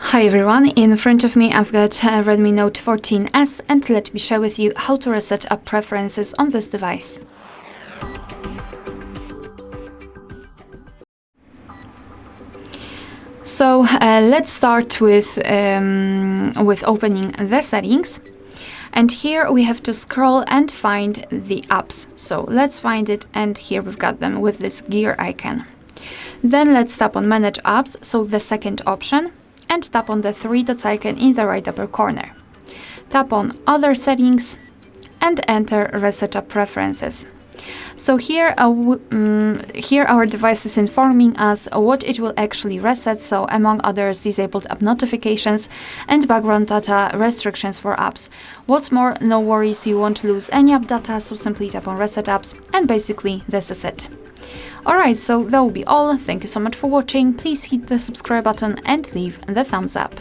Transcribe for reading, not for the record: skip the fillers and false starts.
Hi everyone, in front of me I've got Redmi Note 14S and let me share with you how to reset app preferences on this device. So let's start with opening the settings, and here we have to scroll and find the apps. So let's find it, and here we've got them with this gear icon. Then let's tap on Manage Apps, so the second option, and tap on the three dots icon in the right upper corner. Tap on Other Settings and enter Reset App Preferences. So here our device is informing us what it will actually reset, so among others disabled app notifications and background data restrictions for apps. What's more, no worries, you won't lose any app data, so simply tap on Reset Apps and basically this is it. Alright, so that will be all. Thank you so much for watching. Please hit the subscribe button and leave the thumbs up.